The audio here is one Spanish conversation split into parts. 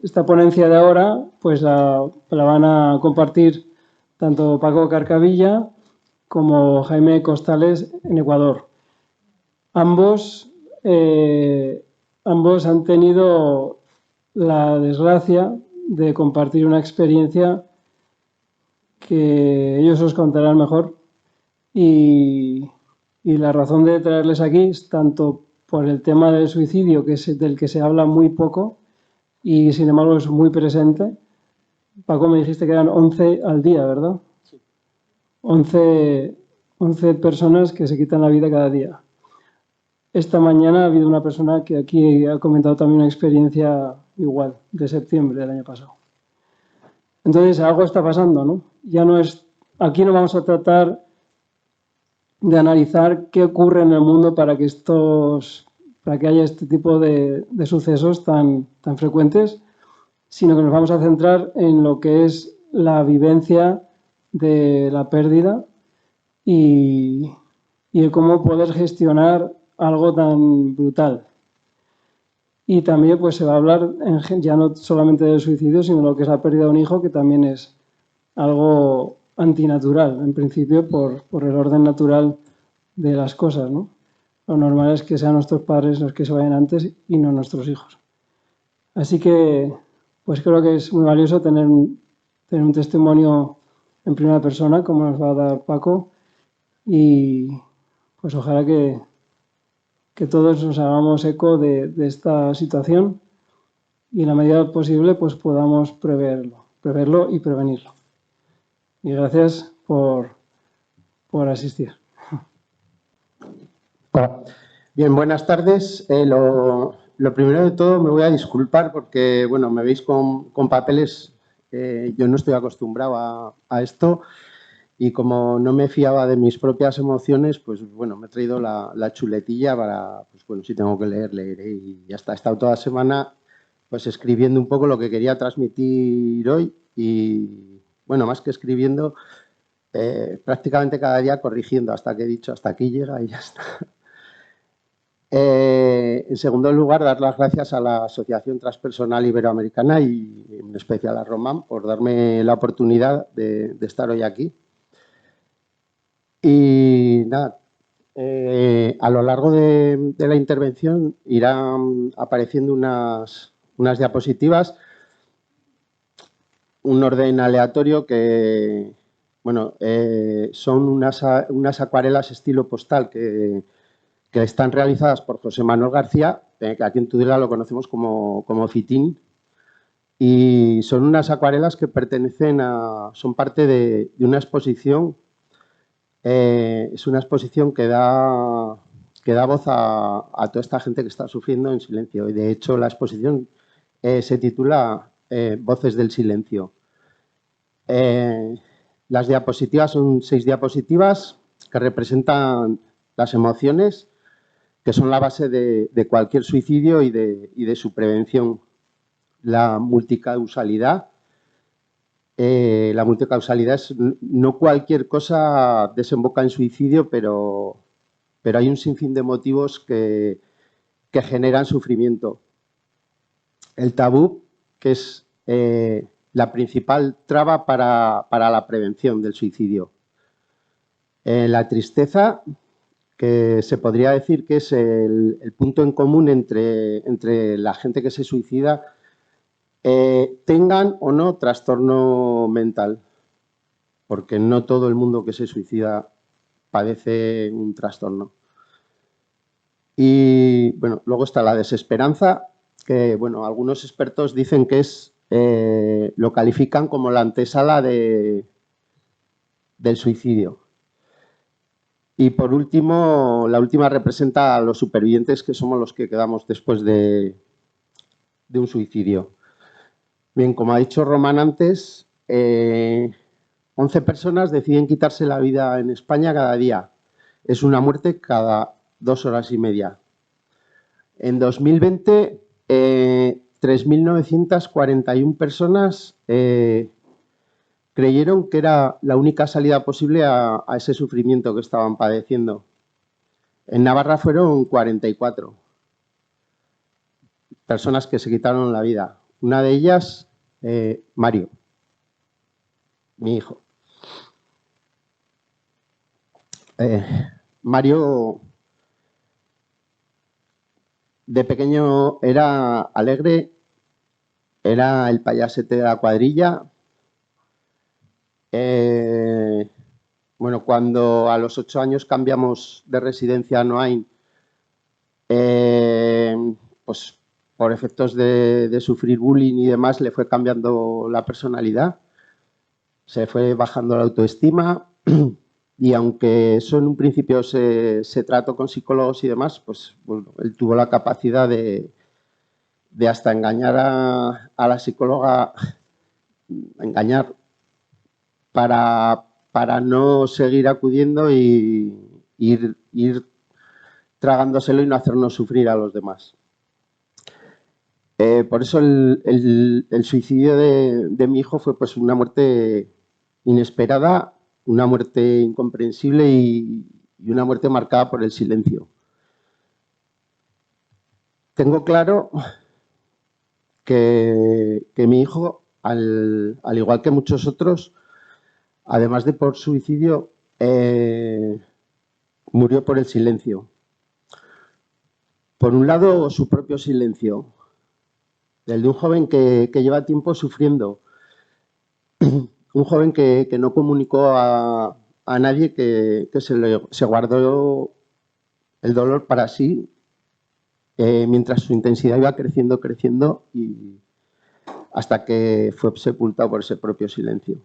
esta ponencia de ahora pues la van a compartir tanto Paco Carcavilla como Jaime Costales en Ecuador. Ambos han tenido la desgracia de compartir una experiencia que ellos os contarán mejor y la razón de traerles aquí es tanto por el tema del suicidio, que es del que se habla muy poco y sin embargo es muy presente. Paco, me dijiste que eran 11 al día, ¿verdad? Sí. 11 personas que se quitan la vida cada día. Esta mañana ha habido una persona que aquí ha comentado también una experiencia igual, de septiembre del año pasado. Entonces, algo está pasando, ¿no? Ya no es... Aquí no vamos a tratar de analizar qué ocurre en el mundo para que haya este tipo de sucesos tan frecuentes, sino que nos vamos a centrar en lo que es la vivencia de la pérdida y el cómo poder gestionar algo tan brutal. Y también pues se va a hablar ya no solamente del suicidio, sino de lo que es la pérdida de un hijo, que también es algo antinatural, en principio, por el orden natural de las cosas, ¿no? Lo normal es que sean nuestros padres los que se vayan antes y no nuestros hijos. Así que, pues creo que es muy valioso tener un testimonio en primera persona, como nos va a dar Paco, y pues ojalá que todos nos hagamos eco de esta situación y en la medida posible pues podamos preverlo y prevenirlo. Y gracias por asistir. Hola. Bien, buenas tardes. Lo primero de todo me voy a disculpar porque, bueno, me veis con papeles, yo no estoy acostumbrado a esto y como no me fiaba de mis propias emociones, pues bueno, me he traído la chuletilla para, pues bueno, si tengo que leer, leeré y ya está. He estado toda la semana pues escribiendo un poco lo que quería transmitir hoy y, bueno, más que escribiendo, prácticamente cada día corrigiendo hasta que he dicho, hasta aquí llega y ya está. En segundo lugar, dar las gracias a la Asociación Transpersonal Iberoamericana y en especial a Román por darme la oportunidad de estar hoy aquí. Y nada, a lo largo de la intervención irán apareciendo unas diapositivas, un orden aleatorio que, bueno, son unas acuarelas estilo postal que están realizadas por José Manuel García, que aquí en Tudela lo conocemos como Fitín, y son unas acuarelas que son parte de una exposición. Es una exposición que da voz a toda esta gente que está sufriendo en silencio. Y de hecho la exposición se titula Voces del Silencio. Las diapositivas son 6 diapositivas que representan las emociones, que son la base de cualquier suicidio y de su prevención. La multicausalidad. La multicausalidad es no cualquier cosa desemboca en suicidio, pero hay un sinfín de motivos que generan sufrimiento. El tabú, que es la principal traba para la prevención del suicidio. La tristeza, que se podría decir que es el punto en común entre la gente que se suicida, tengan o no trastorno mental, porque no todo el mundo que se suicida padece un trastorno. Y bueno, luego está la desesperanza, que bueno, algunos expertos dicen que lo califican como la antesala del suicidio. Y por último, la última representa a los supervivientes, que somos los que quedamos después de un suicidio. Bien, como ha dicho Román antes, 11 personas deciden quitarse la vida en España cada día. Es una muerte cada 2 horas y media. En 2020, 3.941 personas creyeron que era la única salida posible a ese sufrimiento que estaban padeciendo. En Navarra fueron 44 personas que se quitaron la vida. Una de ellas, Mario, mi hijo. Mario de pequeño era alegre, era el payasete de la cuadrilla. Bueno, cuando a los 8 años cambiamos de residencia a Noain, pues por efectos de sufrir bullying y demás, le fue cambiando la personalidad, se fue bajando la autoestima y aunque eso en un principio se trató con psicólogos y demás, pues bueno, él tuvo la capacidad de hasta engañar a la psicóloga, engañar para no seguir acudiendo y ir tragándoselo y no hacernos sufrir a los demás. Por eso el suicidio de mi hijo fue pues una muerte inesperada, una muerte incomprensible y una muerte marcada por el silencio. Tengo claro que mi hijo, al igual que muchos otros, además de por suicidio, murió por el silencio. Por un lado, su propio silencio, el de un joven que lleva tiempo sufriendo, un joven que no comunicó a nadie, que se guardó el dolor para sí, mientras su intensidad iba creciendo y hasta que fue sepultado por ese propio silencio.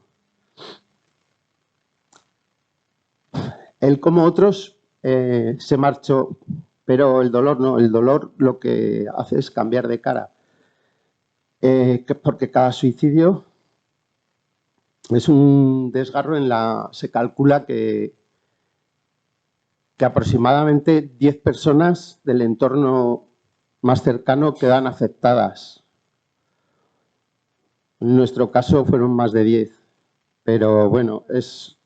Él, como otros, se marchó, pero el dolor no, el dolor lo que hace es cambiar de cara. Porque cada suicidio es un desgarro se calcula que aproximadamente 10 personas del entorno más cercano quedan afectadas. En nuestro caso fueron más de 10, pero bueno,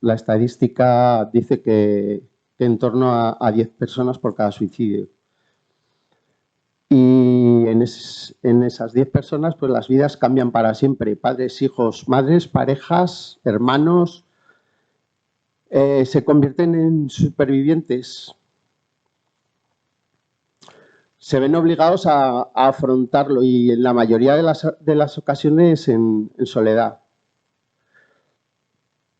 la estadística dice que en torno a 10 personas por cada suicidio. Y en esas 10 personas, pues las vidas cambian para siempre. Padres, hijos, madres, parejas, hermanos, se convierten en supervivientes. Se ven obligados a afrontarlo y en la mayoría de las ocasiones en soledad.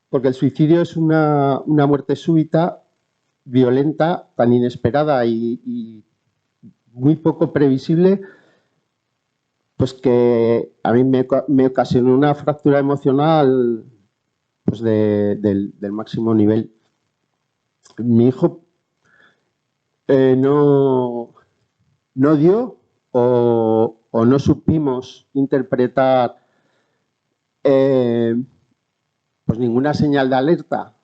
Porque el suicidio es una muerte súbita, violenta, tan inesperada y muy poco previsible, pues que a mí me ocasionó una fractura emocional pues del máximo nivel. Mi hijo no dio o no supimos interpretar pues ninguna señal de alerta.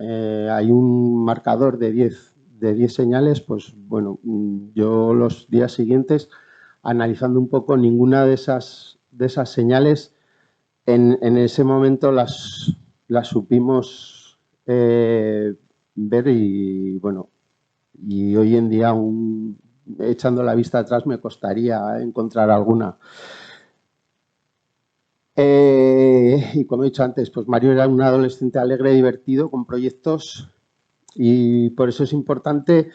Hay un marcador de 10 señales, pues bueno, yo los días siguientes, analizando un poco ninguna de esas señales, en ese momento las supimos ver y bueno, y hoy en día echando la vista atrás me costaría encontrar alguna. Y como he dicho antes, pues Mario era un adolescente alegre, divertido, con proyectos y por eso es importante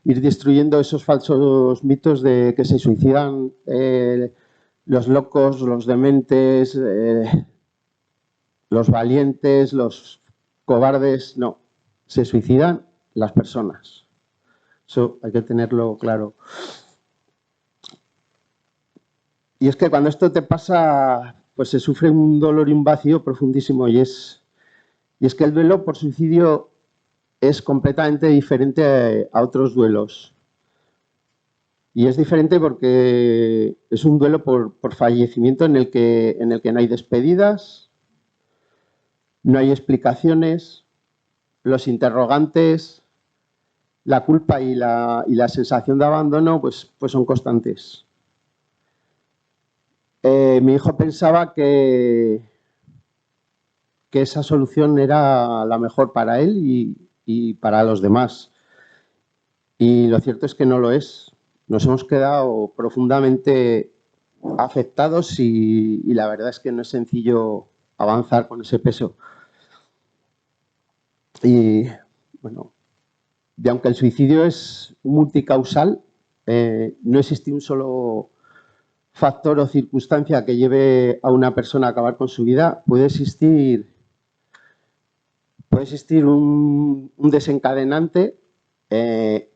ir destruyendo esos falsos mitos de que se suicidan los locos, los dementes, los valientes, los cobardes. No, se suicidan las personas. Eso hay que tenerlo claro. Y es que cuando esto te pasa, pues se sufre un dolor y un vacío profundísimo y es que el duelo por suicidio es completamente diferente a otros duelos. Y es diferente porque es un duelo por fallecimiento en el que no hay despedidas, no hay explicaciones, los interrogantes, la culpa y la sensación de abandono pues son constantes. Mi hijo pensaba que esa solución era la mejor para él y para los demás. Y lo cierto es que no lo es. Nos hemos quedado profundamente afectados y la verdad es que no es sencillo avanzar con ese peso. Y bueno, y aunque el suicidio es multicausal, no existe un solo factor o circunstancia que lleve a una persona a acabar con su vida. Puede existir un desencadenante que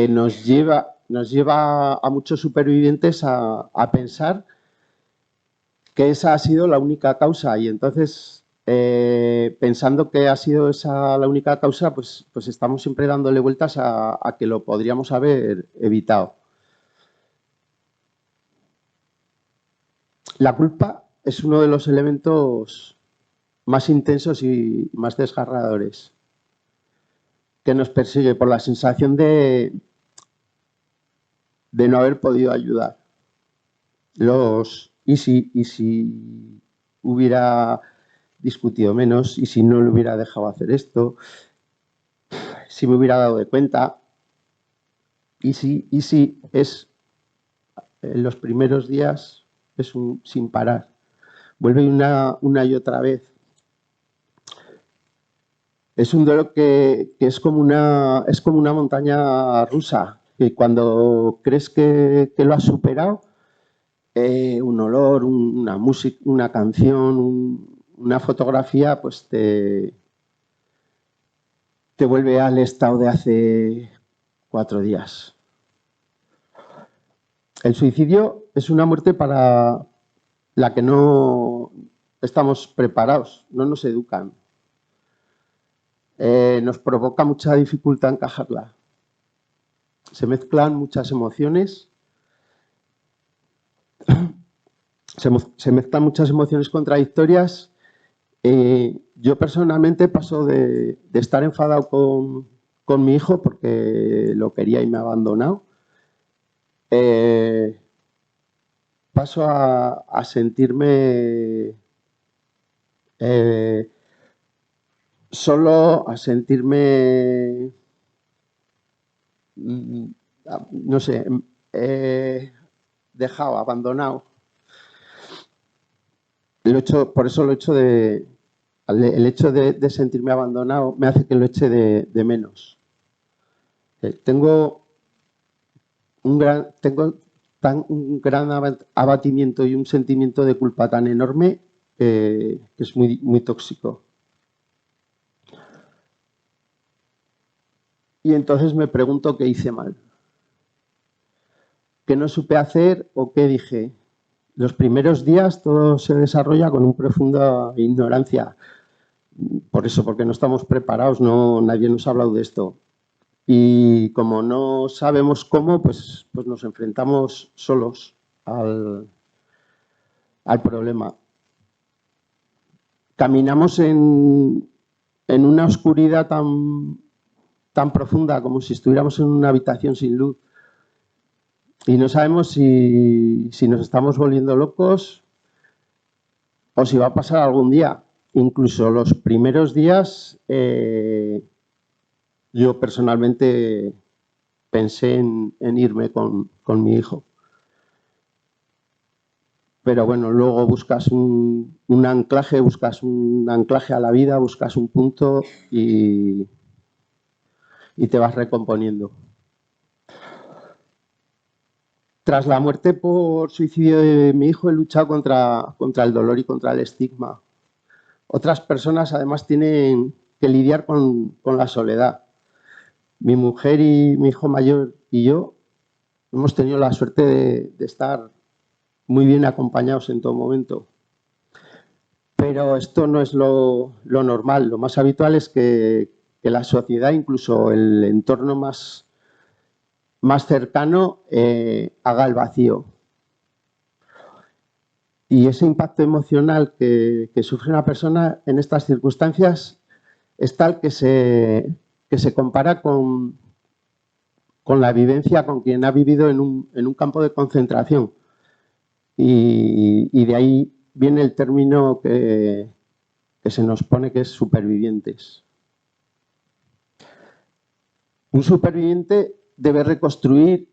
nos lleva a muchos supervivientes a pensar que esa ha sido la única causa y entonces pensando que ha sido esa la única causa, pues estamos siempre dándole vueltas a que lo podríamos haber evitado. La culpa es uno de los elementos más intensos y más desgarradores que nos persigue por la sensación de no haber podido ayudar. ¿Y si hubiera discutido menos? ¿Y si no le hubiera dejado hacer esto? ¿Si me hubiera dado de cuenta? ¿Y si es en los primeros días es un sin parar? Vuelve una y otra vez. Es un dolor que es como una montaña rusa, que cuando crees que lo has superado, un olor, una música, una canción, una fotografía, pues te vuelve al estado de hace 4 días. El suicidio es una muerte para la que no estamos preparados, no nos educan. Nos provoca mucha dificultad encajarla. Se mezclan muchas emociones. Se mezclan muchas emociones contradictorias. Yo personalmente paso de estar enfadado con mi hijo porque lo quería y me ha abandonado. Paso a sentirme solo, a sentirme, no sé, dejado, abandonado. Por eso el hecho de sentirme abandonado me hace que lo eche de menos. Tengo un gran abatimiento y un sentimiento de culpa tan enorme que es muy, muy tóxico. Y entonces me pregunto qué hice mal. ¿Qué no supe hacer o qué dije? Los primeros días todo se desarrolla con una profunda ignorancia. Por eso, porque no estamos preparados, nadie nos ha hablado de esto. Y como no sabemos cómo, pues nos enfrentamos solos al problema. Caminamos en una oscuridad tan profunda como si estuviéramos en una habitación sin luz. Y no sabemos si nos estamos volviendo locos o si va a pasar algún día. Incluso los primeros días, yo personalmente pensé en irme con mi hijo. Pero bueno, luego buscas un anclaje a la vida, buscas un punto y te vas recomponiendo. Tras la muerte por suicidio de mi hijo he luchado contra el dolor y contra el estigma. Otras personas además tienen que lidiar con la soledad. Mi mujer y mi hijo mayor y yo hemos tenido la suerte de estar muy bien acompañados en todo momento. Pero esto no es lo normal. Lo más habitual es que la sociedad, incluso el entorno más cercano, haga el vacío. Y ese impacto emocional que sufre una persona en estas circunstancias es tal que se compara con la vivencia con quien ha vivido en un campo de concentración. Y de ahí viene el término que se nos pone, que es supervivientes. Un superviviente debe reconstruir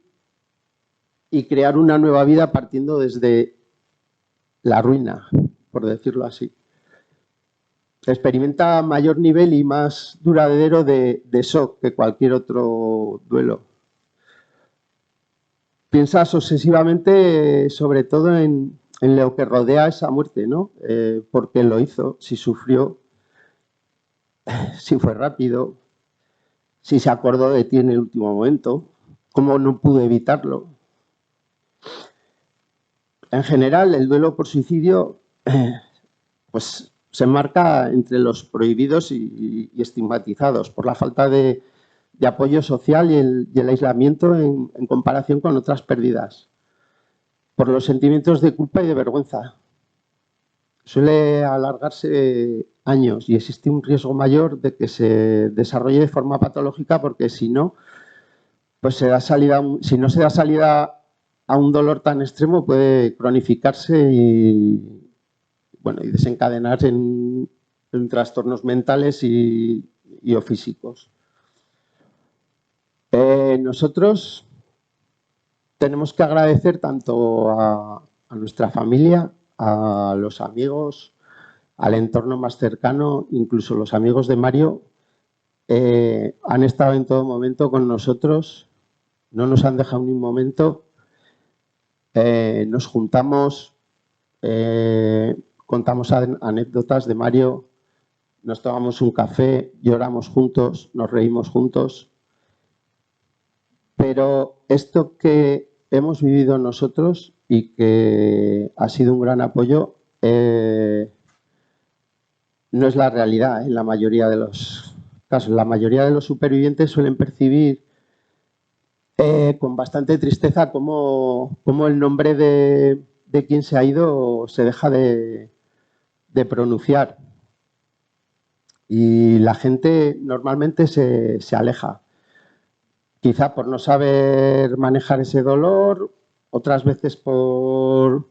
y crear una nueva vida partiendo desde la ruina, por decirlo así. Experimenta mayor nivel y más duradero de shock que cualquier otro duelo. Piensas obsesivamente sobre todo en lo que rodea esa muerte, ¿no? ¿Por qué lo hizo? Si sufrió, si fue rápido, si se acordó de ti en el último momento, cómo no pudo evitarlo. En general, el duelo por suicidio pues, se marca entre los prohibidos y estigmatizados por la falta de apoyo social y el aislamiento en comparación con otras pérdidas, por los sentimientos de culpa y de vergüenza. Suele alargarse años y existe un riesgo mayor de que se desarrolle de forma patológica porque si no, pues si no se da salida a un dolor tan extremo puede cronificarse y desencadenar en trastornos mentales y o físicos. Nosotros tenemos que agradecer tanto a nuestra familia, a los amigos, al entorno más cercano, incluso los amigos de Mario, han estado en todo momento con nosotros, no nos han dejado ni un momento, nos juntamos, contamos anécdotas de Mario, nos tomamos un café, lloramos juntos, nos reímos juntos. Pero esto que hemos vivido nosotros y que ha sido un gran apoyo, no es la realidad en la mayoría de los casos. La mayoría de los supervivientes suelen percibir con bastante tristeza cómo el nombre de quien se ha ido se deja de pronunciar. Y la gente normalmente se aleja. Quizá por no saber manejar ese dolor, otras veces por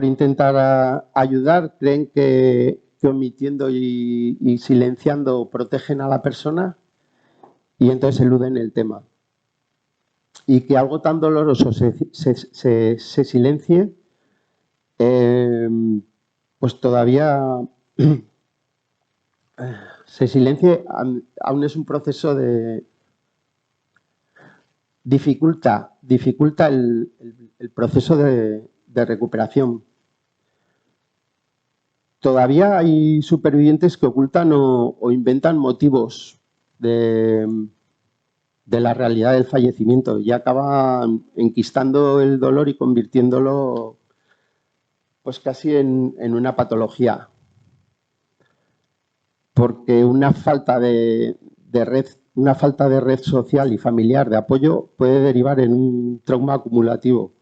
intentar ayudar, creen que omitiendo y silenciando protegen a la persona y entonces eluden el tema. Y que algo tan doloroso se silencie, pues todavía se silencie, aún es un proceso de dificulta el proceso de recuperación. Todavía hay supervivientes que ocultan o inventan motivos de la realidad del fallecimiento y acaban enquistando el dolor y convirtiéndolo pues casi en una patología. Porque una falta de red social y familiar de apoyo puede derivar en un trauma acumulativo.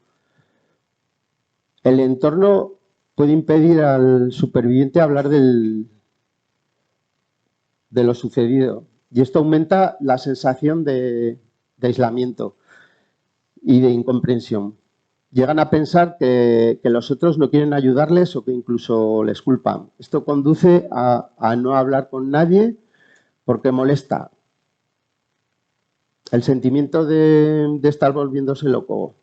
El entorno puede impedir al superviviente hablar de lo sucedido y esto aumenta la sensación de aislamiento y de incomprensión. Llegan a pensar que los otros no quieren ayudarles o que incluso les culpan. Esto conduce a no hablar con nadie porque molesta. El sentimiento de estar volviéndose loco,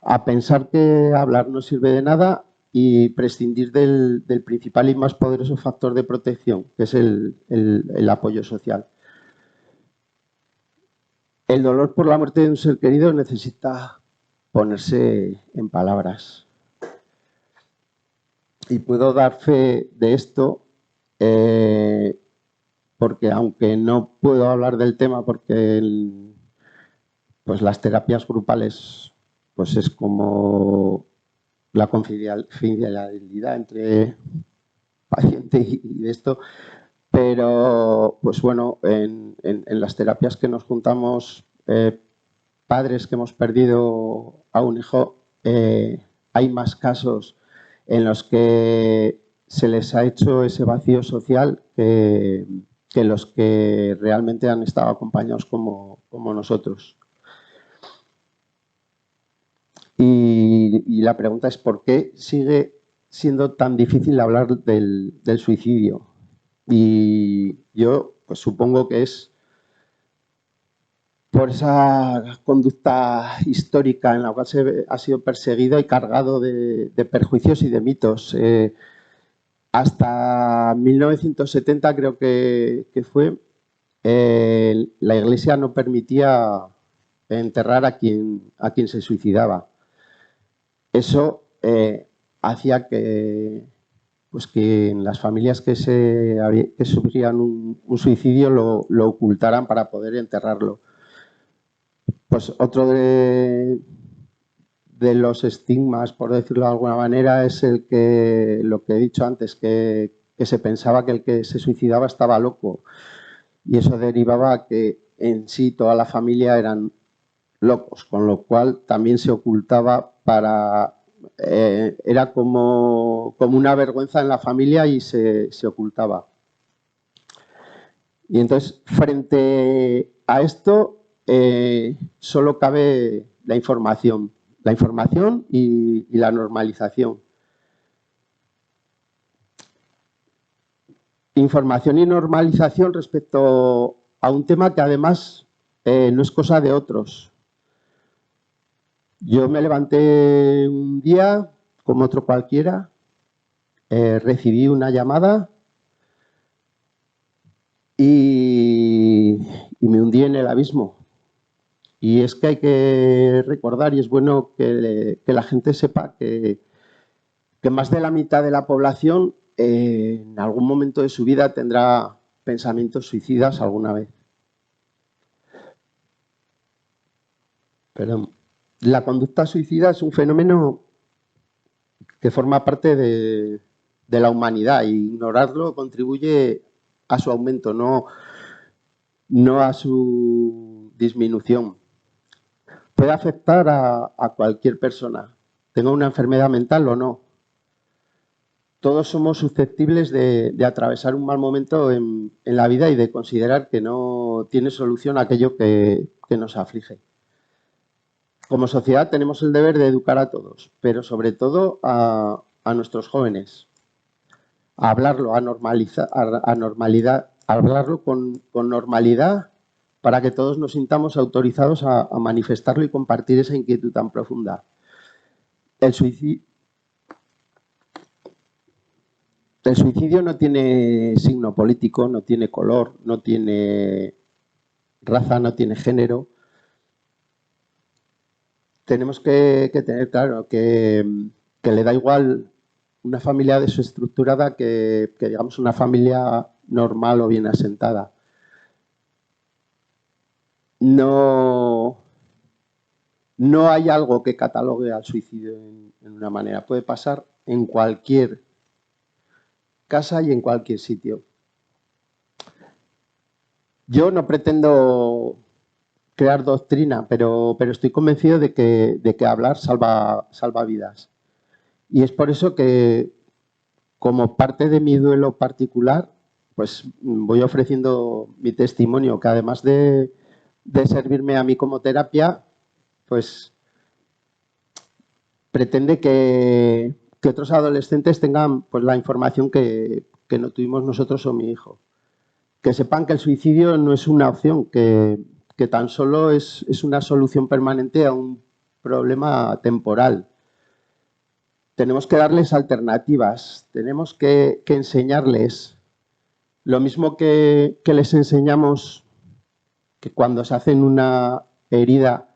a pensar que hablar no sirve de nada y prescindir del principal y más poderoso factor de protección, que es el apoyo social. El dolor por la muerte de un ser querido necesita ponerse en palabras. Y puedo dar fe de esto porque aunque no puedo hablar del tema porque pues las terapias grupales pues es como la confidencialidad entre paciente y de esto, pero pues bueno, en las terapias que nos juntamos padres que hemos perdido a un hijo, hay más casos en los que se les ha hecho ese vacío social que los que realmente han estado acompañados como nosotros. Y la pregunta es ¿por qué sigue siendo tan difícil hablar del suicidio? Y yo pues supongo que es por esa conducta histórica en la cual se ha sido perseguido y cargado de perjuicios y de mitos. Hasta 1970 creo que fue, la Iglesia no permitía enterrar a quien se suicidaba. Eso hacía que en las familias que sufrían un suicidio lo ocultaran para poder enterrarlo. Pues otro de los estigmas, por decirlo de alguna manera, es lo que he dicho antes, que se pensaba que el que se suicidaba estaba loco. Y eso derivaba a que en sí toda la familia eran locos, con lo cual también se ocultaba era como una vergüenza en la familia y se ocultaba. Y entonces, frente a esto, solo cabe la información y la normalización. Información y normalización respecto a un tema que además no es cosa de otros. Yo me levanté un día, como otro cualquiera, recibí una llamada y me hundí en el abismo. Y es que hay que recordar, y es bueno que la gente sepa que más de la mitad de la población en algún momento de su vida tendrá pensamientos suicidas alguna vez. Pero la conducta suicida es un fenómeno que forma parte de la humanidad y ignorarlo contribuye a su aumento, no a su disminución. Puede afectar a cualquier persona, tenga una enfermedad mental o no. Todos somos susceptibles de atravesar un mal momento en la vida y de considerar que no tiene solución aquello que nos aflige. Como sociedad tenemos el deber de educar a todos, pero sobre todo a nuestros jóvenes. A hablarlo, hablarlo con normalidad para que todos nos sintamos autorizados a manifestarlo y compartir esa inquietud tan profunda. El suicidio no tiene signo político, no tiene color, no tiene raza, no tiene género. Tenemos que tener claro que le da igual una familia desestructurada que digamos una familia normal o bien asentada. No hay algo que catalogue al suicidio en una manera. Puede pasar en cualquier casa y en cualquier sitio. Yo no pretendo crear doctrina, pero estoy convencido de que hablar salva vidas. Y es por eso que, como parte de mi duelo particular, pues voy ofreciendo mi testimonio, que además de servirme a mí como terapia, pues pretende que otros adolescentes tengan pues la información que no tuvimos nosotros o mi hijo. Que sepan que el suicidio no es una opción, que tan solo es una solución permanente a un problema temporal. Tenemos que darles alternativas, tenemos que enseñarles lo mismo que les enseñamos que cuando se hacen una herida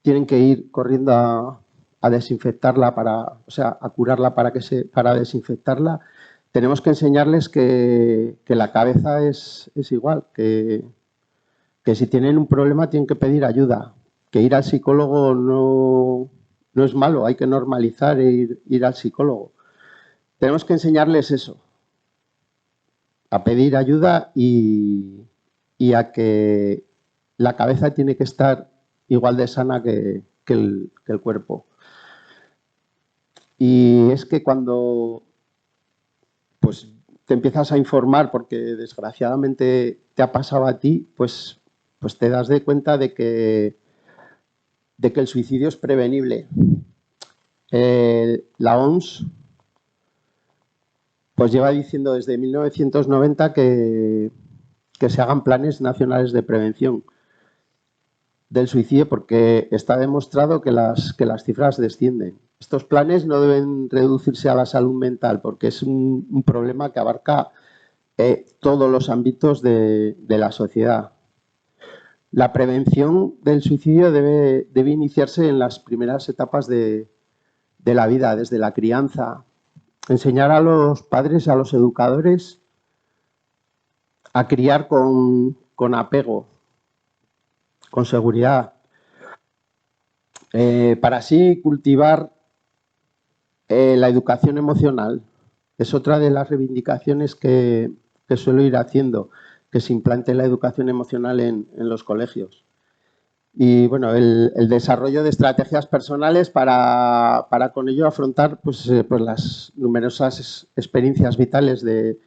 tienen que ir corriendo a desinfectarla, a curarla para desinfectarla. Tenemos que enseñarles que la cabeza es igual, que si tienen un problema tienen que pedir ayuda, que ir al psicólogo no es malo, hay que normalizar ir al psicólogo. Tenemos que enseñarles eso, a pedir ayuda y a que la cabeza tiene que estar igual de sana que el cuerpo. Y es que cuando pues te empiezas a informar, porque desgraciadamente te ha pasado a ti, pues te das de cuenta de que el suicidio es prevenible. La OMS pues lleva diciendo desde 1990 que se hagan planes nacionales de prevención. del suicidio porque está demostrado que las cifras descienden. Estos planes no deben reducirse a la salud mental porque es un problema que abarca todos los ámbitos de la sociedad. La prevención del suicidio debe iniciarse en las primeras etapas de la vida, desde la crianza. Enseñar a los padres, a los educadores, a criar con apego, con seguridad, para así cultivar la educación emocional. Es otra de las reivindicaciones que suelo ir haciendo, que se implante la educación emocional en los colegios. Y bueno, el desarrollo de estrategias personales para con ello afrontar pues las numerosas experiencias vitales de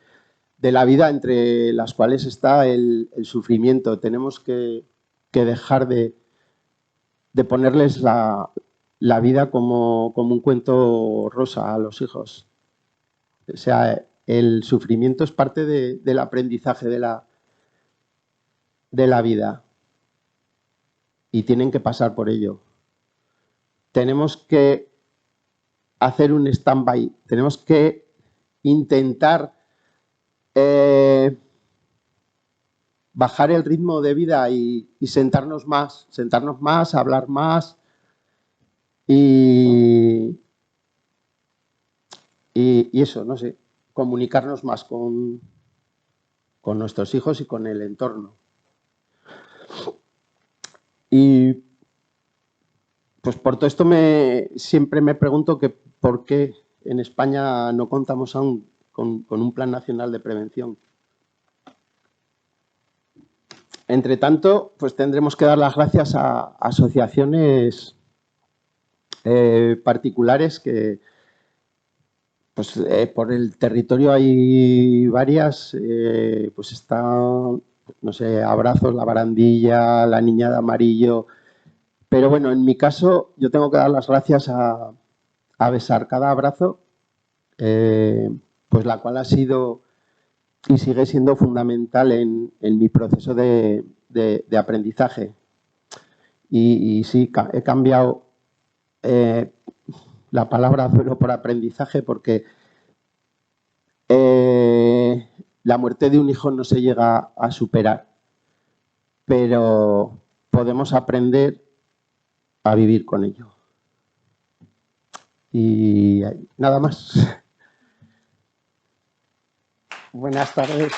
la vida, entre las cuales está el sufrimiento. Tenemos que dejar de ponerles la vida como un cuento rosa a los hijos. O sea, el sufrimiento es parte del aprendizaje de la vida y tienen que pasar por ello. Tenemos que hacer un stand-by, tenemos que intentar bajar el ritmo de vida y sentarnos más, hablar más y eso, no sé, comunicarnos más con nuestros hijos y con el entorno. Y pues por todo esto siempre me pregunto que por qué en España no contamos aún con un plan nacional de prevención. Entre tanto, pues tendremos que dar las gracias a asociaciones particulares que pues por el territorio hay varias, pues está, no sé, Abrazos, La Barandilla, La Niña de Amarillo. Pero bueno, en mi caso yo tengo que dar las gracias a Besar Cada Abrazo, pues la cual ha sido y sigue siendo fundamental en mi proceso de aprendizaje. Y sí, he cambiado la palabra duelo por aprendizaje porque la muerte de un hijo no se llega a superar, pero podemos aprender a vivir con ello. Y nada más. Buenas tardes.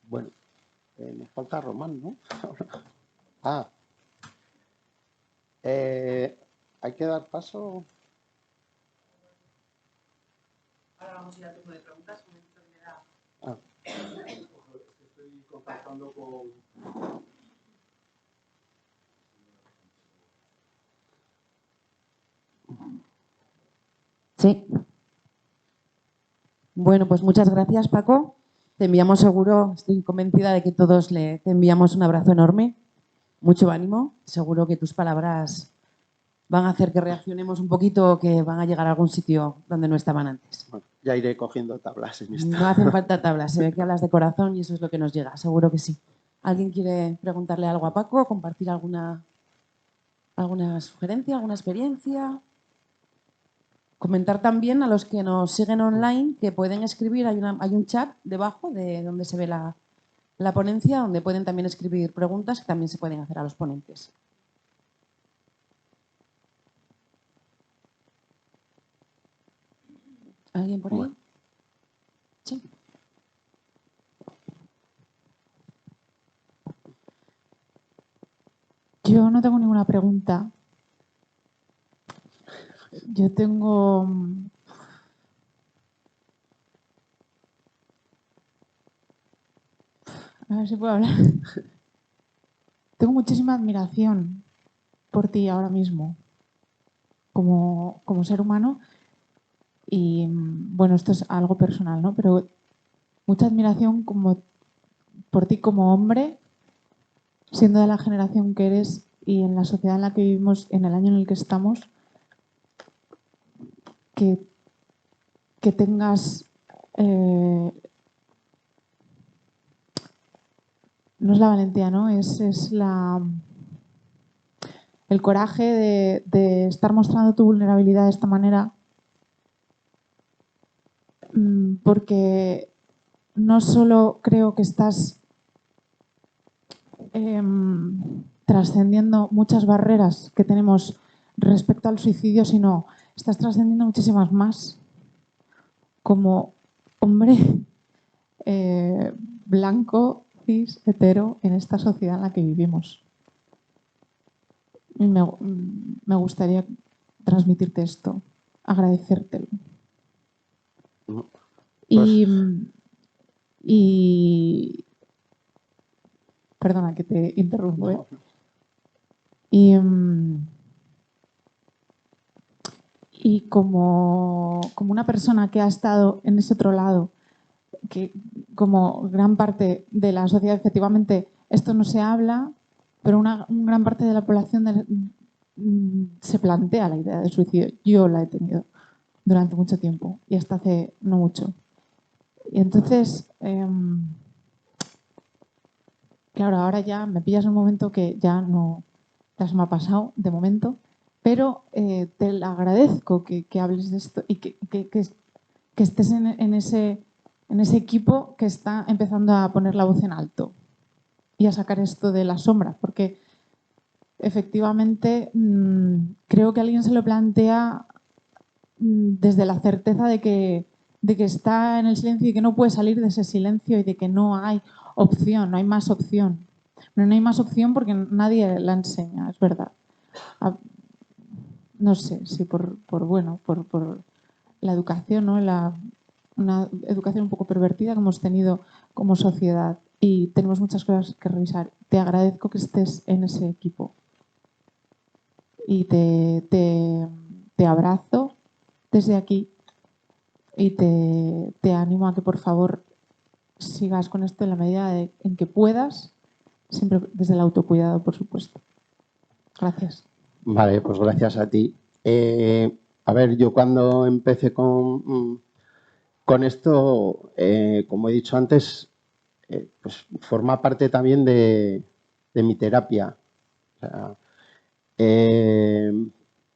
Bueno, nos falta Román, ¿no? Hay que dar paso. Ahora vamos a ir al turno de preguntas. Estoy contactando con... Sí. Bueno, pues muchas gracias, Paco. Te enviamos seguro, estoy convencida de que todos te enviamos un abrazo enorme. Mucho ánimo. Seguro que tus palabras van a hacer que reaccionemos un poquito o que van a llegar a algún sitio donde no estaban antes. Bueno, ya iré cogiendo tablas en esta. No hacen falta tablas, se ve que hablas de corazón y eso es lo que nos llega, seguro que sí. ¿Alguien quiere preguntarle algo a Paco, compartir alguna sugerencia, alguna experiencia? Comentar también a los que nos siguen online que pueden escribir, hay un chat debajo de donde se ve la ponencia, donde pueden también escribir preguntas que también se pueden hacer a los ponentes. ¿Alguien por ahí? Bueno. Sí. Yo no tengo ninguna pregunta. Yo tengo... A ver si puedo hablar. Tengo muchísima admiración por ti ahora mismo, como ser humano. Y bueno, esto es algo personal, ¿no? Pero mucha admiración como por ti como hombre, siendo de la generación que eres y en la sociedad en la que vivimos, en el año en el que estamos, que tengas, no es la valentía, ¿no? Es el coraje de estar mostrando tu vulnerabilidad de esta manera, porque no solo creo que estás trascendiendo muchas barreras que tenemos respecto al suicidio, sino estás trascendiendo muchísimas más como hombre blanco, cis, hetero en esta sociedad en la que vivimos. Y me gustaría transmitirte esto, agradecértelo. Pues, Y perdona que te interrumpo, ¿eh? no. Y como una persona que ha estado en ese otro lado, que como gran parte de la sociedad, efectivamente, esto no se habla, pero una gran parte de la población se plantea la idea de suicidio. Yo la he tenido durante mucho tiempo y hasta hace no mucho. Y entonces, claro, ahora ya me pillas en un momento que ya no, ya se me ha pasado de momento, pero te agradezco que hables de esto y que estés en ese equipo que está empezando a poner la voz en alto y a sacar esto de la sombra, porque efectivamente creo que alguien se lo plantea desde la certeza de que está en el silencio y que no puede salir de ese silencio y de que no hay opción, no hay más opción. Pero no hay más opción porque nadie la enseña, es verdad. No sé si por la educación, ¿no? Una educación un poco pervertida que hemos tenido como sociedad y tenemos muchas cosas que revisar. Te agradezco que estés en ese equipo y te abrazo desde aquí y te animo a que por favor sigas con esto en la medida en que puedas, siempre desde el autocuidado, por supuesto. Gracias. Vale, pues gracias a ti. A ver, yo cuando empecé con esto, como he dicho antes, pues forma parte también de mi terapia. O sea,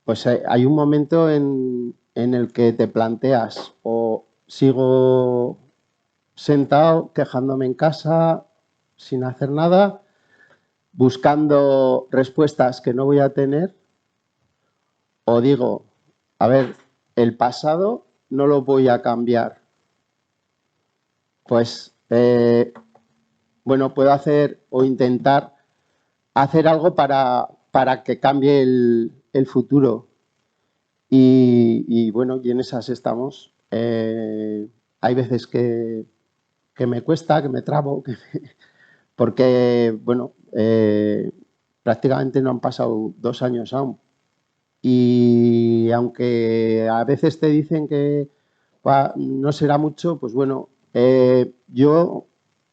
pues hay un momento en el que te planteas o sigo sentado quejándome en casa sin hacer nada, buscando respuestas que no voy a tener, o digo, a ver, el pasado no lo voy a cambiar. Pues, bueno, puedo hacer o intentar hacer algo para que cambie el futuro. Y bueno, y en esas estamos. Hay veces que me cuesta, que me trabo, porque, bueno, prácticamente no han pasado 2 años aún. Y aunque a veces te dicen que no será mucho, pues bueno, yo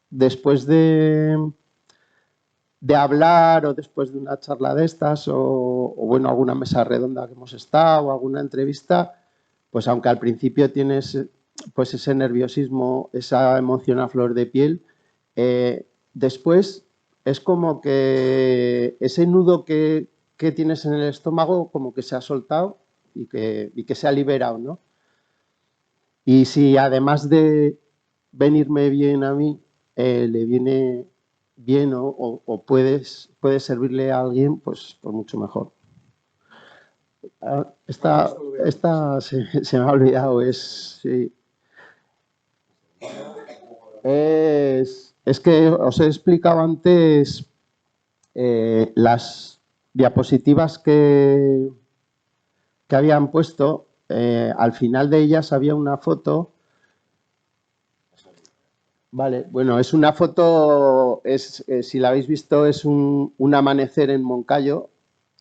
después de hablar o después de una charla de estas o bueno, alguna mesa redonda que hemos estado o alguna entrevista, pues aunque al principio tienes pues ese nerviosismo, esa emoción a flor de piel, después es como que ese nudo que tienes en el estómago como que se ha soltado y que se ha liberado, ¿no? Y si además de venirme bien a mí, le viene bien o puede servirle a alguien, pues mucho mejor. Esta se me ha olvidado, sí. Es que os he explicado antes las diapositivas que habían puesto. Al final de ellas había una foto. Vale, bueno, es una foto, si la habéis visto, es un amanecer en Moncayo,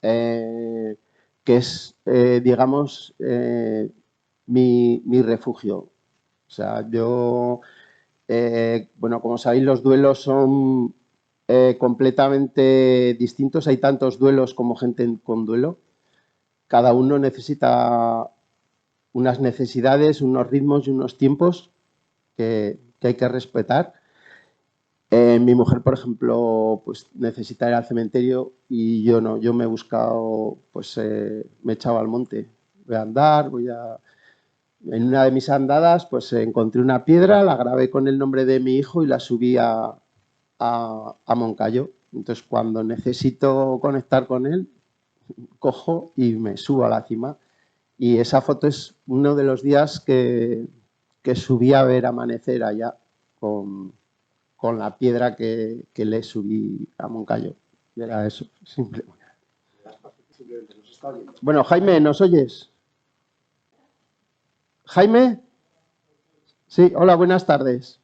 que es, digamos, mi refugio. O sea, yo Bueno, como sabéis, los duelos son completamente distintos. Hay tantos duelos como gente con duelo. Cada uno necesita unas necesidades, unos ritmos y unos tiempos que hay que respetar. Mi mujer, por ejemplo, pues necesita ir al cementerio y yo no. Yo me he buscado, pues me he echado al monte. Voy a andar, En una de mis andadas, pues encontré una piedra, la grabé con el nombre de mi hijo y la subí a Moncayo. Entonces, cuando necesito conectar con él, cojo y me subo a la cima. Y esa foto es uno de los días que subí a ver amanecer allá con la piedra que le subí a Moncayo. Y era eso, simple. Bueno, Jaime, ¿nos oyes? Jaime. Sí, hola, buenas tardes.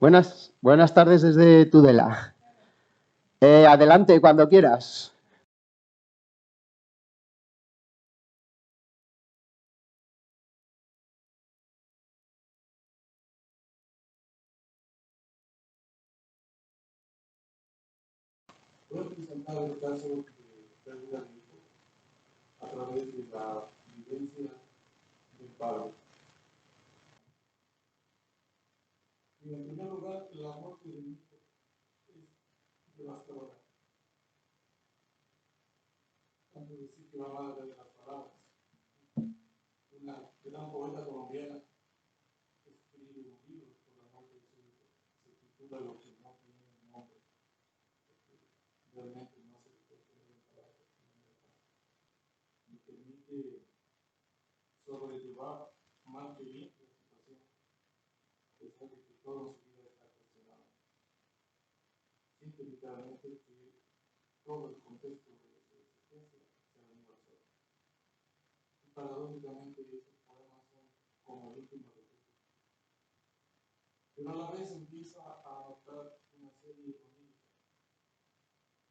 Buenas tardes desde Tudela. Adelante, cuando quieras. Voy a presentar el caso de pérdida de hijo a través de la vivencia del padre. En primer lugar, la muerte del hijo es devastadora. Tanto decir que va a de las palabras. Una gran poeta colombiana escribe un libro por la muerte de su hijo. Se titula Lo que no tiene nombre. Realmente no se puede poner en palabras. Me permite sobrellevar más que bien la situación, a pesar de que todo en su vida está cuestionado. Siente literalmente que todo el contexto de su existencia se ha universal. Y paradójicamente esos poemas son como el último recurso. Pero a la vez empieza a notar una serie de oníricas.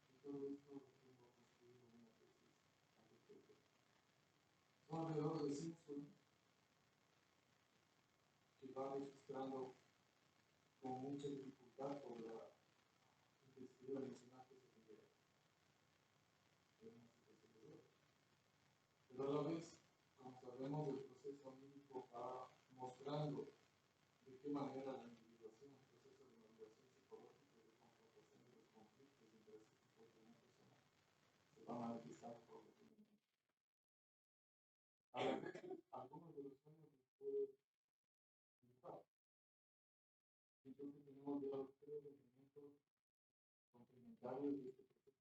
Y todo esto lo tengo construido en una tesis al respecto. Son alrededor de 5 sueños que va registrando con mucha dificultad por la investigación emocional que se genera. Pero a la vez, como sabemos, el proceso anímico va mostrando de qué manera la individuación, el proceso de maduración psicológica y de confrontación de los conflictos interespecíficos de una persona se va manifestando por lo que a la vez, algunos de los sueños los puede dibujar. Entonces tenemos ya los tres elementos complementarios de este proceso.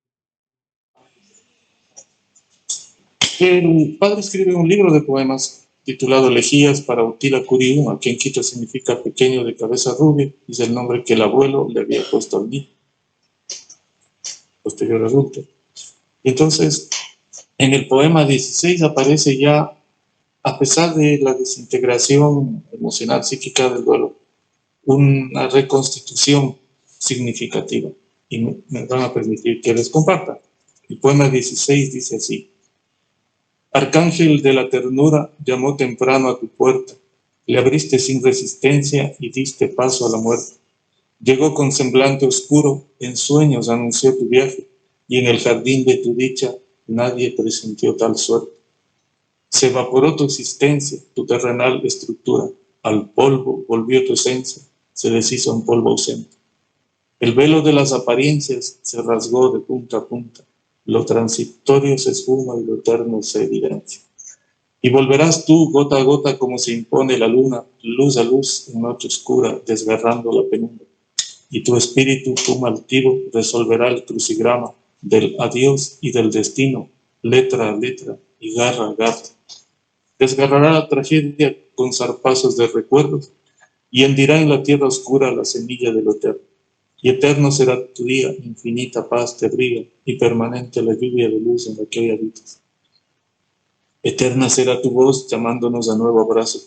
El padre escribe un libro de poemas titulado Elegías para Utila Curiú, aquí en Quito significa pequeño de cabeza rubia, y es el nombre que el abuelo le había puesto al niño, posterior adulto. Y entonces, en el poema 16 aparece ya, a pesar de la desintegración emocional psíquica del duelo, una reconstitución significativa. Y me van a permitir que les comparta. El poema 16 dice así: Arcángel de la ternura llamó temprano a tu puerta, le abriste sin resistencia y diste paso a la muerte. Llegó con semblante oscuro, en sueños anunció tu viaje, y en el jardín de tu dicha nadie presintió tal suerte. Se evaporó tu existencia, tu terrenal estructura, al polvo volvió tu esencia, se deshizo en polvo ausente. El velo de las apariencias se rasgó de punta a punta, lo transitorio se esfuma y lo eterno se evidencia. Y volverás tú gota a gota como se impone la luna, luz a luz en noche oscura, desgarrando la penumbra. Y tu espíritu, como altivo, resolverá el crucigrama del adiós y del destino, letra a letra y garra a garra. Desgarrará la tragedia con zarpazos de recuerdos y hendirá en la tierra oscura la semilla de lo eterno. Y eterno será tu día, infinita paz te abriga, y permanente la lluvia de luz en la que hoy habitas. Eterna será tu voz llamándonos a nuevo abrazo.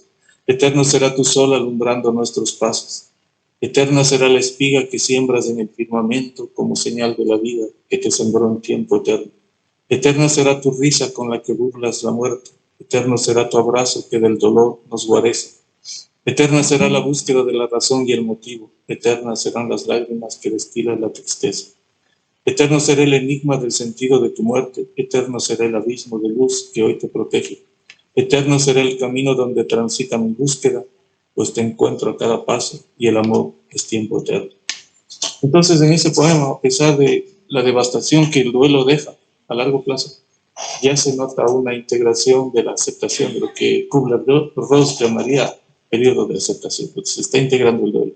Eterno será tu sol alumbrando nuestros pasos. Eterna será la espiga que siembras en el firmamento como señal de la vida que te sembró en tiempo eterno. Eterna será tu risa con la que burlas la muerte. Eterno será tu abrazo que del dolor nos guarece. Eterna será la búsqueda de la razón y el motivo. Eternas serán las lágrimas que destila la tristeza. Eterno será el enigma del sentido de tu muerte. Eterno será el abismo de luz que hoy te protege. Eterno será el camino donde transita mi búsqueda, pues te encuentro a cada paso y el amor es tiempo eterno. Entonces, en ese poema, a pesar de la devastación que el duelo deja a largo plazo, ya se nota una integración de la aceptación de lo que Kubler-Ross llamaría periodo de aceptación. Entonces, se está integrando el duelo.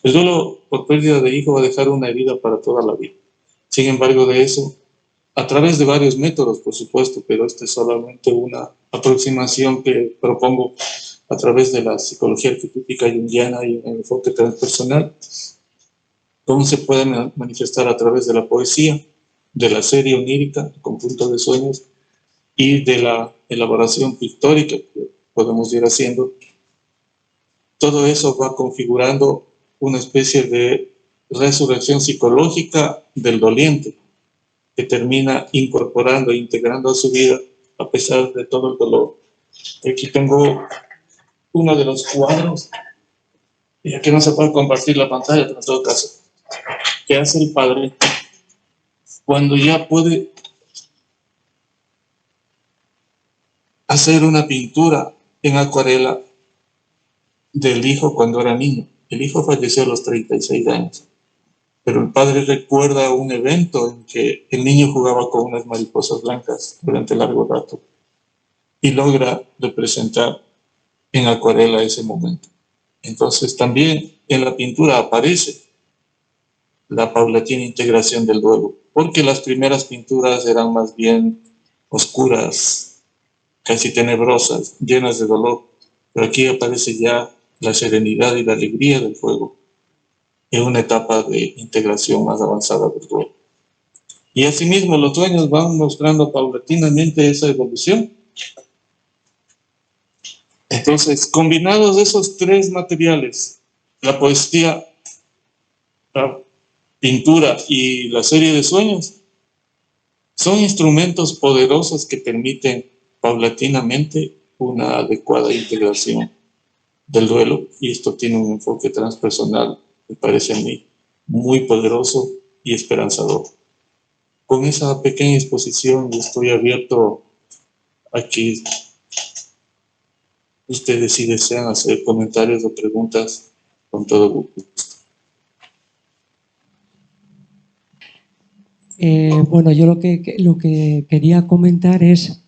El duelo por pérdida de hijo va a dejar una herida para toda la vida. Sin embargo, de eso, a través de varios métodos, por supuesto, pero esta es solamente una aproximación que propongo a través de la psicología arquetípica junguiana y un enfoque transpersonal, cómo se puede manifestar a través de la poesía, de la serie onírica, conjunto de sueños, y de la elaboración pictórica que podemos ir haciendo. Todo eso va configurando una especie de resurrección psicológica del doliente, que termina incorporando e integrando a su vida a pesar de todo el dolor. Aquí tengo uno de los cuadros, y aquí no se puede compartir la pantalla, pero en todo caso, que hace el padre cuando ya puede hacer una pintura en acuarela del hijo cuando era niño. El hijo falleció a los 36 años, pero el padre recuerda un evento en que el niño jugaba con unas mariposas blancas durante largo rato y logra representar en acuarela ese momento. Entonces también en la pintura aparece la paulatina integración del duelo, porque las primeras pinturas eran más bien oscuras, casi tenebrosas, llenas de dolor, pero aquí aparece ya la serenidad y la alegría del fuego en una etapa de integración más avanzada del duelo. Y asimismo los sueños van mostrando paulatinamente esa evolución. Entonces, combinados esos tres materiales, la poesía, la pintura y la serie de sueños, son instrumentos poderosos que permiten paulatinamente una adecuada integración del duelo, y esto tiene un enfoque transpersonal, me parece a mí, muy poderoso y esperanzador. Con esa pequeña exposición estoy abierto a que ustedes, si desean hacer comentarios o preguntas, con todo gusto. Bueno, yo lo que quería comentar es,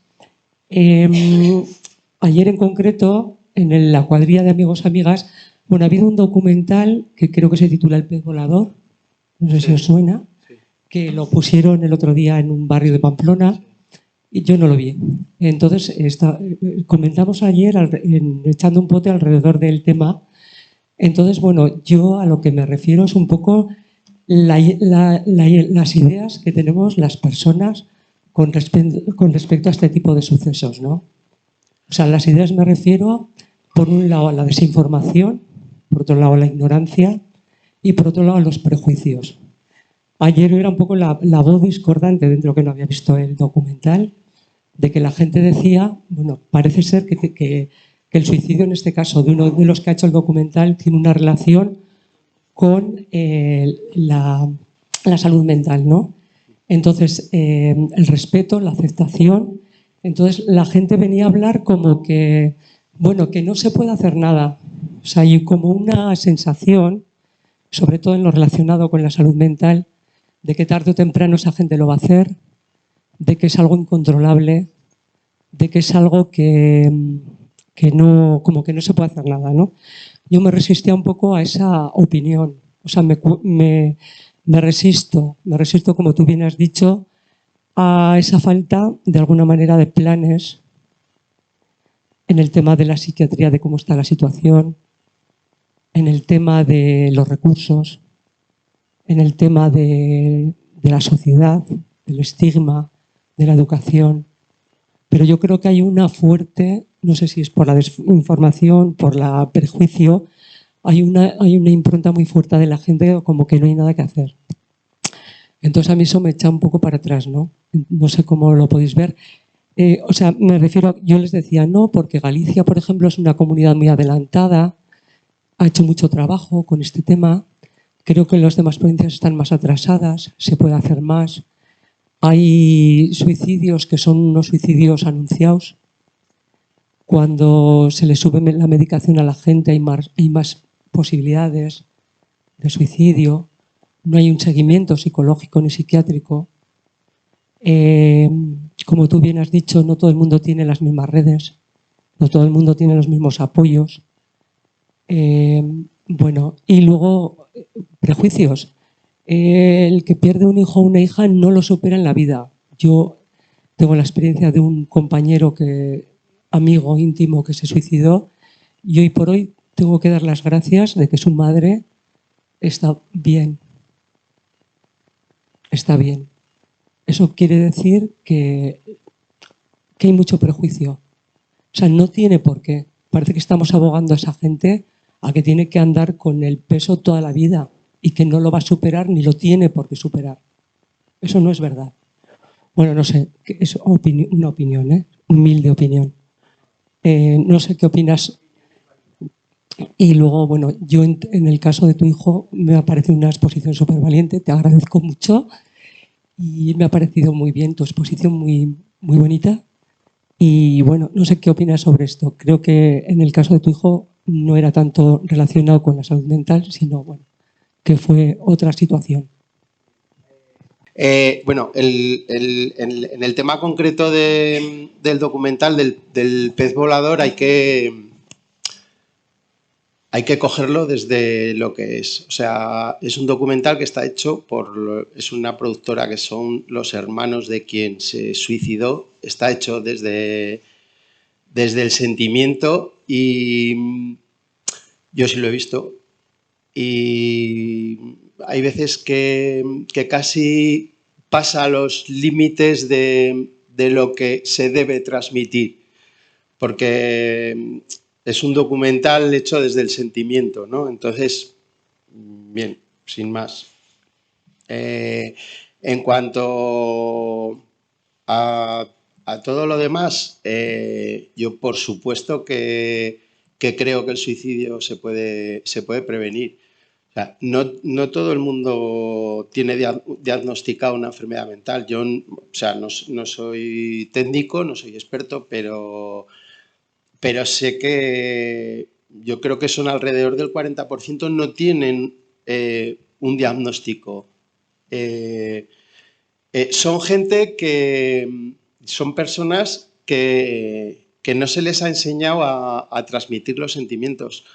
ayer en concreto, en la cuadrilla de amigos amigas, bueno, ha habido un documental que creo que se titula El pez volador, no sé si os suena, que lo pusieron el otro día en un barrio de Pamplona y yo no lo vi. Entonces, comentamos ayer echando un pote alrededor del tema. Entonces, bueno, yo a lo que me refiero es un poco las ideas que tenemos las personas con respecto a este tipo de sucesos, ¿no? O sea, las ideas me refiero, por un lado, a la desinformación, por otro lado, a la ignorancia y, por otro lado, a los prejuicios. Ayer era un poco la voz discordante, dentro que no había visto el documental, de que la gente decía, bueno, parece ser que el suicidio, en este caso, de uno de los que ha hecho el documental, tiene una relación con la salud mental, ¿no? Entonces, el respeto, la aceptación. Entonces, la gente venía a hablar como que, bueno, que no se puede hacer nada. O sea, hay como una sensación, sobre todo en lo relacionado con la salud mental, de que tarde o temprano esa gente lo va a hacer, de que es algo incontrolable, de que es algo que no, como que no se puede hacer nada, ¿no? Yo me resistía un poco a esa opinión. O sea, me resisto, como tú bien has dicho, a esa falta, de alguna manera, de planes en el tema de la psiquiatría, de cómo está la situación, en el tema de los recursos, en el tema de la sociedad, del estigma, de la educación. Pero yo creo que hay una fuerte, no sé si es por la desinformación, por el prejuicio, hay una impronta muy fuerte de la gente como que no hay nada que hacer. Entonces a mí eso me echa un poco para atrás, ¿no? No sé cómo lo podéis ver. O sea, me refiero, yo les decía, no, porque Galicia, por ejemplo, es una comunidad muy adelantada, ha hecho mucho trabajo con este tema. Creo que en las demás provincias están más atrasadas, se puede hacer más. Hay suicidios que son unos suicidios anunciados. Cuando se le sube la medicación a la gente hay más posibilidades de suicidio. No hay un seguimiento psicológico ni psiquiátrico. Como tú bien has dicho, no todo el mundo tiene las mismas redes, no todo el mundo tiene los mismos apoyos. Bueno, y luego prejuicios. El que pierde un hijo o una hija no lo supera en la vida. Yo tengo la experiencia de un compañero amigo íntimo que se suicidó y hoy por hoy tengo que dar las gracias de que su madre está bien. Está bien. Eso quiere decir que hay mucho prejuicio. O sea, no tiene por qué. Parece que estamos abogando a esa gente a que tiene que andar con el peso toda la vida y que no lo va a superar ni lo tiene por qué superar. Eso no es verdad. Bueno, no sé, es una opinión, humilde opinión. No sé qué opinas. Y luego, bueno, yo en el caso de tu hijo me ha parecido una exposición súper valiente, te agradezco mucho y me ha parecido muy bien tu exposición, muy, muy bonita. Y bueno, no sé qué opinas sobre esto. Creo que en el caso de tu hijo no era tanto relacionado con la salud mental, sino bueno, que fue otra situación. Bueno, en el tema concreto del documental del pez volador hay que cogerlo desde lo que es. O sea, es un documental que está hecho es una productora que son los hermanos de quien se suicidó. Está hecho desde el sentimiento y yo sí lo he visto. Y hay veces que casi pasa a los límites de lo que se debe transmitir, porque es un documental hecho desde el sentimiento, ¿no? Entonces, bien, sin más. En cuanto a todo lo demás, yo por supuesto que creo que el suicidio se puede prevenir. O sea, no todo el mundo tiene diagnosticado una enfermedad mental. Yo, o sea, no soy técnico, no soy experto, pero sé que yo creo que son alrededor del 40% no tienen un diagnóstico. Son gente son personas que no se les ha enseñado a transmitir los sentimientos.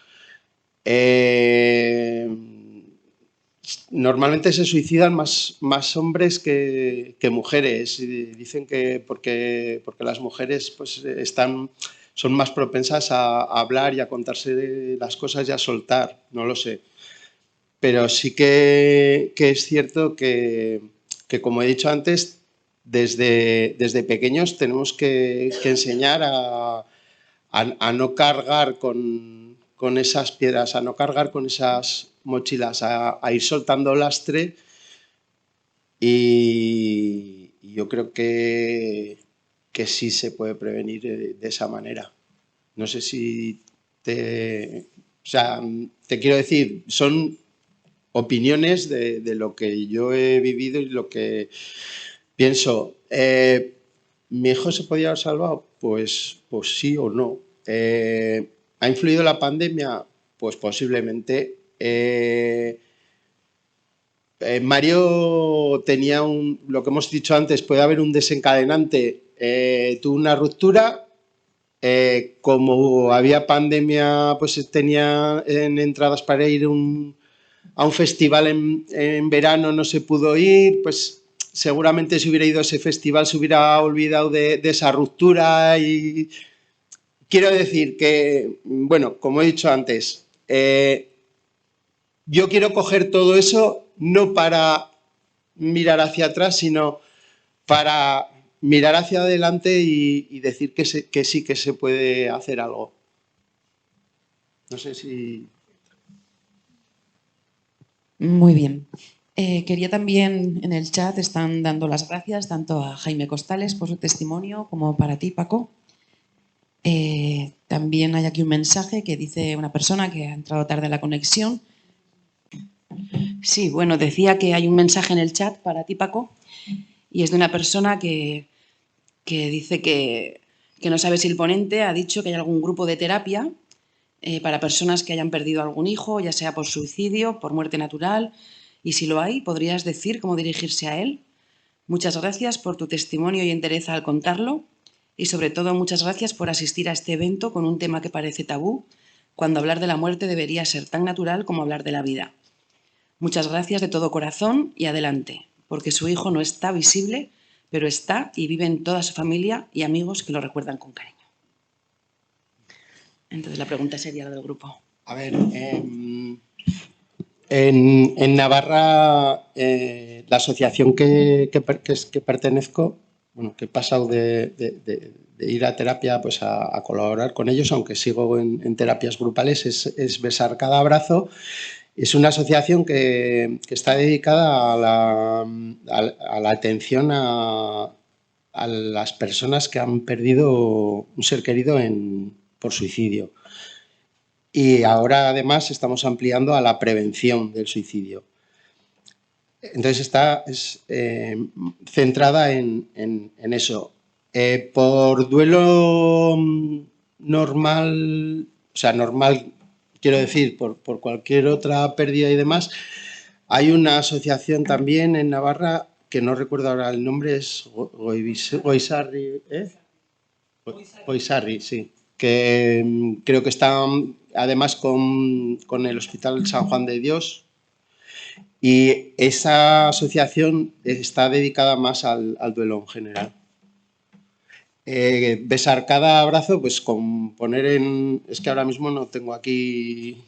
Normalmente se suicidan más hombres que mujeres. Y dicen que porque las mujeres pues, son más propensas a hablar y a contarse las cosas y a soltar, no lo sé. Pero sí que es cierto que, como he dicho antes, desde pequeños tenemos que enseñar a no cargar con esas piedras, a no cargar con esas mochilas, a ir soltando lastre y yo creo que sí se puede prevenir de esa manera. No sé si o sea, te quiero decir, son opiniones de lo que yo he vivido y lo que pienso. ¿Mi hijo se podía haber salvado? Pues sí o no. ¿Ha influido la pandemia? Pues posiblemente. Mario tenía lo que hemos dicho antes, puede haber un desencadenante. Tuvo una ruptura. Como había pandemia, pues tenía entradas para ir a un festival en verano, no se pudo ir, pues seguramente si hubiera ido a ese festival se hubiera olvidado de esa ruptura. Y quiero decir que, bueno, como he dicho antes, yo quiero coger todo eso no para mirar hacia atrás, sino para mirar hacia adelante y decir que sí que se puede hacer algo. No sé si... Muy bien. Quería también, en el chat están dando las gracias tanto a Jaime Costales por su testimonio como para ti, Paco. También hay aquí un mensaje que dice una persona que ha entrado tarde a la conexión. Sí, bueno, decía que hay un mensaje en el chat para ti, Paco, y es de una persona que dice que no sabe si el ponente ha dicho que hay algún grupo de terapia para personas que hayan perdido algún hijo, ya sea por suicidio, por muerte natural, y si lo hay, ¿podrías decir cómo dirigirse a él? Muchas gracias por tu testimonio y entereza al contarlo, y sobre todo muchas gracias por asistir a este evento con un tema que parece tabú, cuando hablar de la muerte debería ser tan natural como hablar de la vida. Muchas gracias de todo corazón y adelante, porque su hijo no está visible, pero está y vive en toda su familia y amigos que lo recuerdan con cariño. Entonces la pregunta sería la del grupo. A ver, en Navarra, la asociación que pertenezco, bueno, que he pasado de ir a terapia pues a colaborar con ellos, aunque sigo en terapias grupales, es Besar Cada Abrazo. Es una asociación que está dedicada a la atención a las personas que han perdido un ser querido por suicidio. Y ahora, además, estamos ampliando a la prevención del suicidio. Entonces, está centrada en eso. Por duelo normal, o sea, normal, quiero decir, por cualquier otra pérdida y demás, hay una asociación también en Navarra, que no recuerdo ahora el nombre, es Goizarri, Goizarri, sí, que creo que está además con el Hospital San Juan de Dios, y esa asociación está dedicada más al duelo en general. Besar Cada Abrazo, pues con poner en... Es que ahora mismo no tengo aquí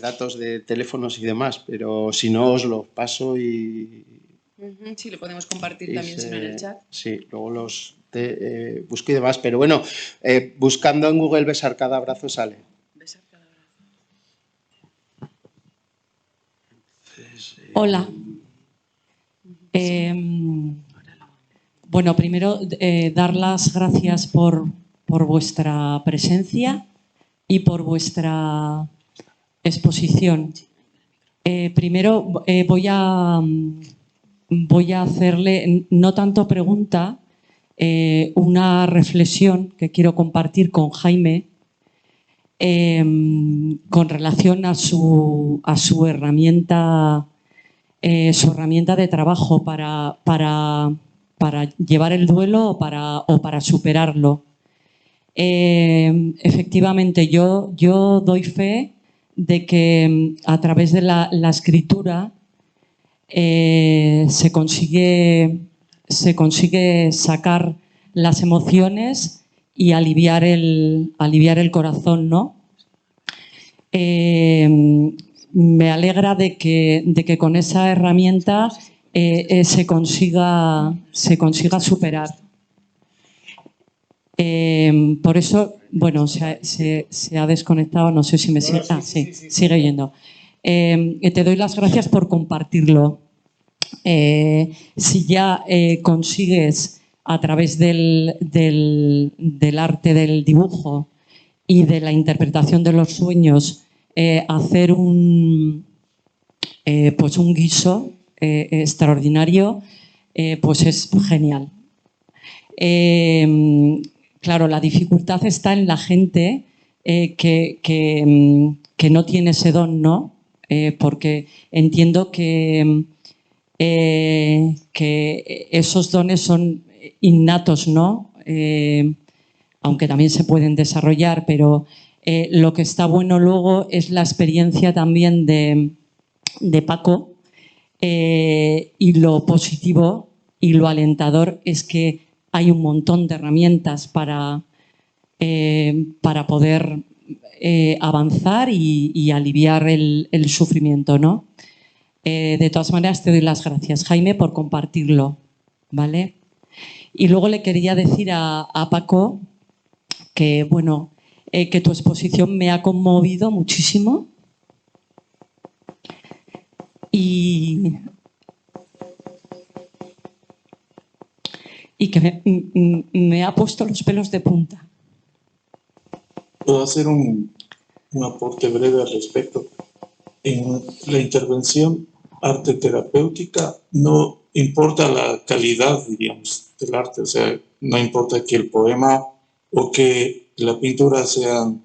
datos de teléfonos y demás, pero si no os los paso y... Sí, lo podemos compartir también en el chat. Sí, luego los busco y demás, pero bueno, buscando en Google Besar Cada Abrazo sale. Besar Cada Abrazo. Hola. Bueno, primero dar las gracias por vuestra presencia y por vuestra exposición. Primero voy a hacerle, no tanto pregunta, una reflexión que quiero compartir con Jaime con relación a su herramienta de trabajo para llevar el duelo o para superarlo. Efectivamente, yo doy fe de que a través de la escritura se consigue sacar las emociones y aliviar el corazón, ¿no? Me alegra de que con esa herramienta se consiga superar. Por eso, bueno, se ha desconectado, no sé si me sigue. Sí, sigue oyendo. Te doy las gracias por compartirlo. Si ya consigues a través del arte del dibujo y de la interpretación de los sueños hacer un guiso extraordinario, pues es genial. Claro, la dificultad está en la gente que no tiene ese don, ¿no? Porque entiendo que esos dones son innatos, ¿no? Aunque también se pueden desarrollar, pero lo que está bueno luego es la experiencia también de Paco, y lo positivo y lo alentador es que hay un montón de herramientas para poder avanzar y aliviar el sufrimiento, ¿no? De todas maneras, te doy las gracias, Jaime, por compartirlo, ¿vale? Y luego le quería decir a Paco que, bueno, que tu exposición me ha conmovido muchísimo y que me ha puesto los pelos de punta. puedo hacer un aporte breve al respecto. En la intervención arte terapéutica no importa la calidad, diríamos, del arte, o sea, no importa que el poema o que la pintura sean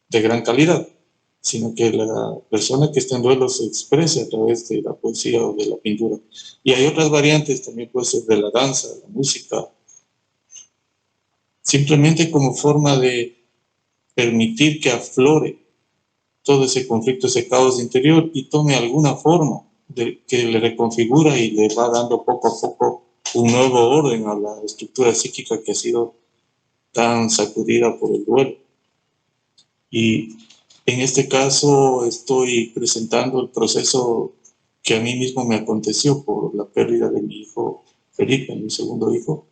de gran calidad, sino que la persona que está en duelo se exprese a través de la poesía o de la pintura. Y hay otras variantes, también puede ser de la danza, de la música, simplemente como forma de permitir que aflore todo ese conflicto, ese caos interior y tome alguna forma que le reconfigura y le va dando poco a poco un nuevo orden a la estructura psíquica que ha sido tan sacudida por el duelo. Y en este caso estoy presentando el proceso que a mí mismo me aconteció por la pérdida de mi hijo Felipe, mi segundo hijo.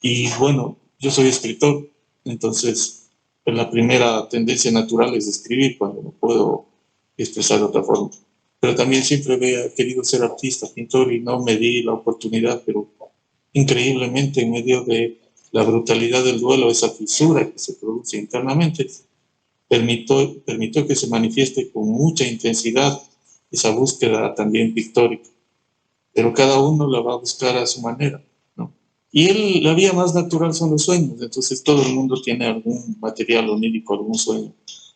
Y bueno, yo soy escritor, entonces la primera tendencia natural es escribir cuando no puedo expresar de otra forma. Pero también siempre había querido ser artista, pintor, y no me di la oportunidad, pero increíblemente en medio de la brutalidad del duelo, esa fisura que se produce internamente, permitió que se manifieste con mucha intensidad esa búsqueda también pictórica. Pero cada uno la va a buscar a su manera, ¿no? Y la vía más natural son los sueños, entonces todo el mundo tiene algún material onírico, algún sueño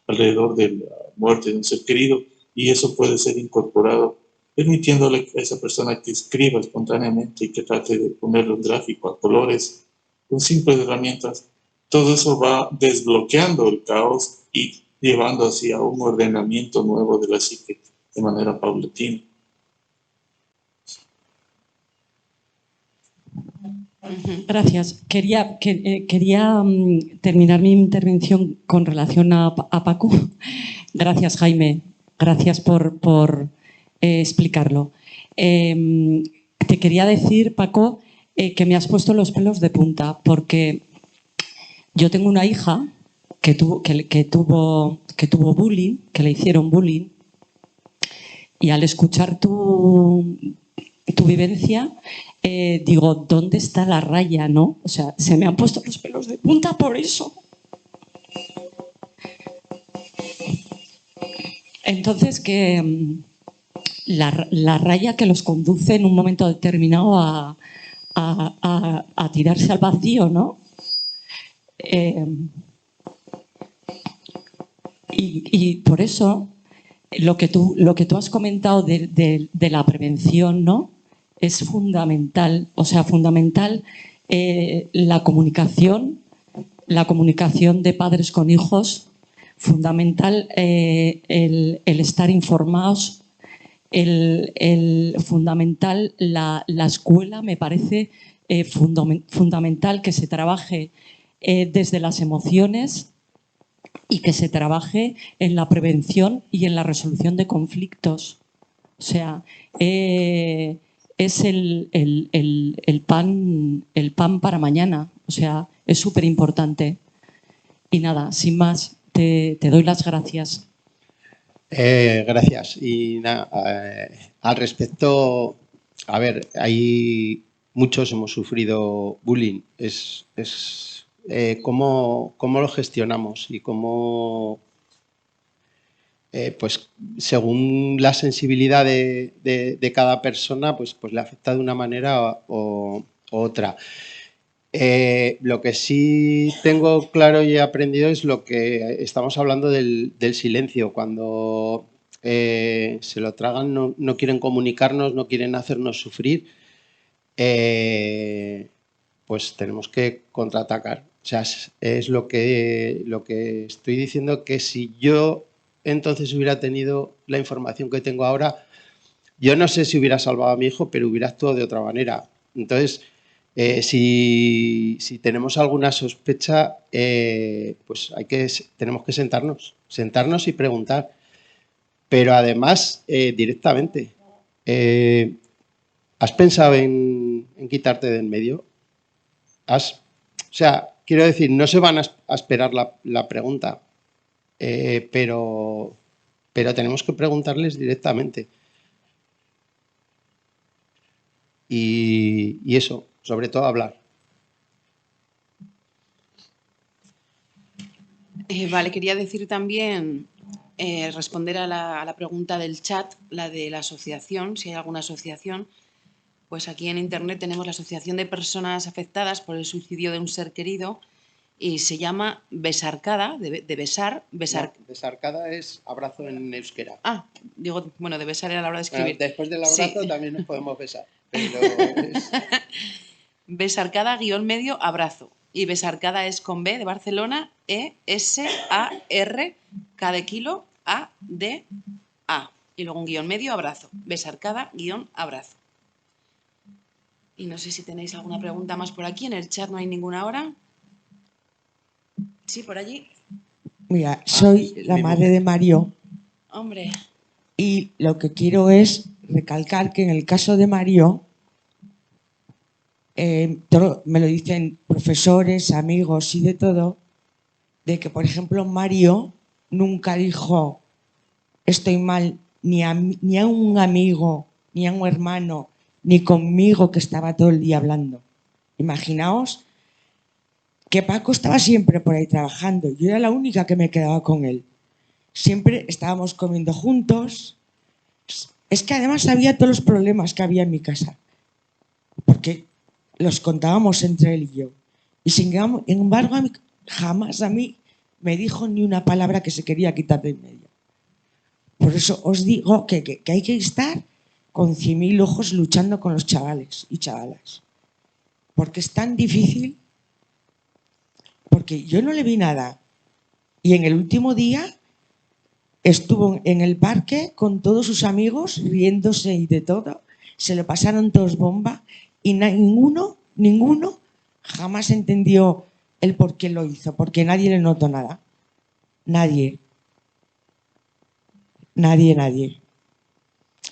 alrededor de la muerte de un ser querido, y eso puede ser incorporado, permitiéndole a esa persona que escriba espontáneamente y que trate de ponerlo en gráfico a colores, con simples herramientas. Todo eso va desbloqueando el caos y llevando hacia un ordenamiento nuevo de la psique de manera paulatina. Gracias. Quería terminar mi intervención con relación a Paco. Gracias, Jaime. Gracias por explicarlo. Te quería decir, Paco, que me has puesto los pelos de punta, porque yo tengo una hija que tuvo bullying, que le hicieron bullying, y al escuchar tu vivencia, digo, ¿dónde está la raya, no? O sea, se me han puesto los pelos de punta por eso. Entonces, que la raya que los conduce en un momento determinado a tirarse al vacío, ¿no? Y por eso lo que tú has comentado de la prevención, ¿no? Es fundamental, o sea, fundamental la comunicación de padres con hijos, fundamental el estar informados, fundamental la escuela, me parece fundamental que se trabaje desde las emociones y que se trabaje en la prevención y en la resolución de conflictos. O sea, es el pan para mañana. O sea, es súper importante. Y nada, sin más, te doy las gracias. Gracias. Y nada, al respecto, a ver, muchos hemos sufrido bullying. ¿Cómo lo gestionamos y cómo, pues según la sensibilidad de cada persona, pues le afecta de una manera u otra. Lo que sí tengo claro y he aprendido es lo que estamos hablando del silencio. Cuando se lo tragan, no quieren comunicarnos, no quieren hacernos sufrir, pues tenemos que contraatacar. O sea, es lo que estoy diciendo, que si yo entonces hubiera tenido la información que tengo ahora, yo no sé si hubiera salvado a mi hijo, pero hubiera actuado de otra manera. Entonces, si tenemos alguna sospecha, pues tenemos que sentarnos y preguntar. Pero además, directamente, ¿has pensado en quitarte de en medio? O sea, quiero decir, no se van a esperar la pregunta, pero tenemos que preguntarles directamente. Y eso, sobre todo hablar. Vale, quería decir también, responder a la pregunta del chat, la de la asociación, si hay alguna asociación. Pues aquí en Internet tenemos la Asociación de Personas Afectadas por el Suicidio de un Ser Querido y se llama Besarcada, de besar. No, besarcada es abrazo en euskera. Ah, digo, bueno, de besar era la hora de escribir. Bueno, después del abrazo Sí. también nos podemos besar, pero es... Besarcada _ abrazo. Y Besarcada es con B de Barcelona, ESAR, K de kilo, ADA. Y luego un guión medio, abrazo. Besarcada _ abrazo. Y no sé si tenéis alguna pregunta más por aquí. En el chat no hay ninguna ahora. Sí, por allí. Mira, soy la madre de Mario Hombre, y lo que quiero es recalcar que en el caso de Mario, me lo dicen profesores, amigos y de todo, de que, por ejemplo, Mario nunca dijo estoy mal ni a un amigo, ni a un hermano, ni conmigo que estaba todo el día hablando. Imaginaos que Paco estaba siempre por ahí trabajando. Yo era la única que me quedaba con él. Siempre estábamos comiendo juntos. Es que además sabía todos los problemas que había en mi casa, porque los contábamos entre él y yo. Y sin embargo, jamás a mí me dijo ni una palabra que se quería quitar de en medio. Por eso os digo que hay que estar con 100.000 ojos luchando con los chavales y chavalas. Porque es tan difícil, porque yo no le vi nada. Y en el último día estuvo en el parque con todos sus amigos, riéndose y de todo. Se lo pasaron todos bomba y ninguno jamás entendió el por qué lo hizo, porque nadie le notó nada. Nadie.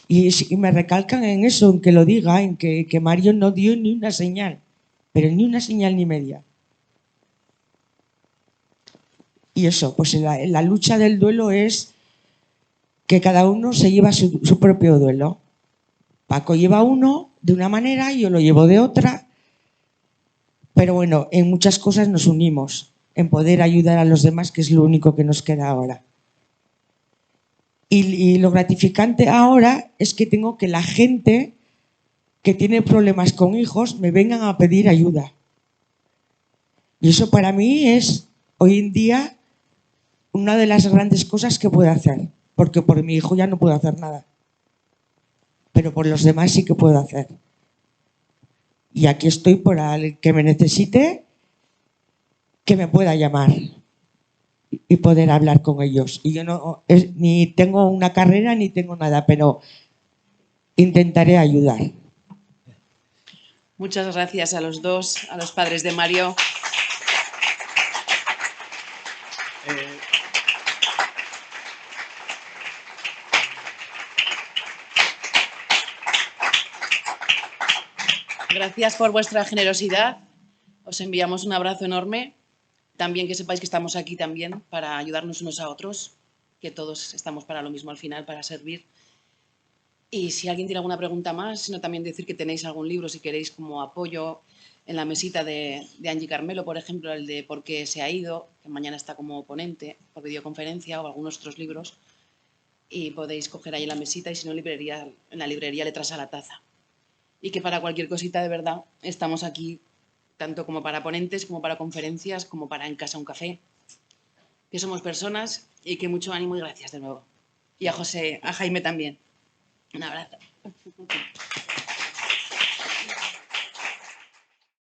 Y me recalcan en eso, en que lo diga, en que Mario no dio ni una señal, pero ni una señal ni media. Y eso, pues la lucha del duelo es que cada uno se lleva su propio duelo. Paco lleva uno de una manera, yo lo llevo de otra, pero bueno, en muchas cosas nos unimos, en poder ayudar a los demás, que es lo único que nos queda ahora. Y lo gratificante ahora es que tengo que la gente que tiene problemas con hijos me vengan a pedir ayuda. Y eso para mí es, hoy en día, una de las grandes cosas que puedo hacer, porque por mi hijo ya no puedo hacer nada, pero por los demás sí que puedo hacer. Y aquí estoy para el que me necesite, que me pueda llamar y poder hablar con ellos. Y yo ni tengo una carrera ni tengo nada, pero intentaré ayudar. muchas gracias a los dos, a los padres de Mario. Gracias por vuestra generosidad. Os enviamos un abrazo enorme. También que sepáis que estamos aquí también para ayudarnos unos a otros, que todos estamos para lo mismo al final, para servir. Y si alguien tiene alguna pregunta más, sino también decir que tenéis algún libro, si queréis, como apoyo en la mesita de Angie Carmelo, por ejemplo, el de Por qué se ha ido, que mañana está como ponente por videoconferencia, o algunos otros libros, y podéis coger ahí en la mesita y si no, en la librería Letras a la Taza. Y que para cualquier cosita de verdad estamos aquí, tanto como para ponentes, como para conferencias, como para en casa un café, que somos personas y que mucho ánimo y gracias de nuevo. Y a Jaime también. Un abrazo.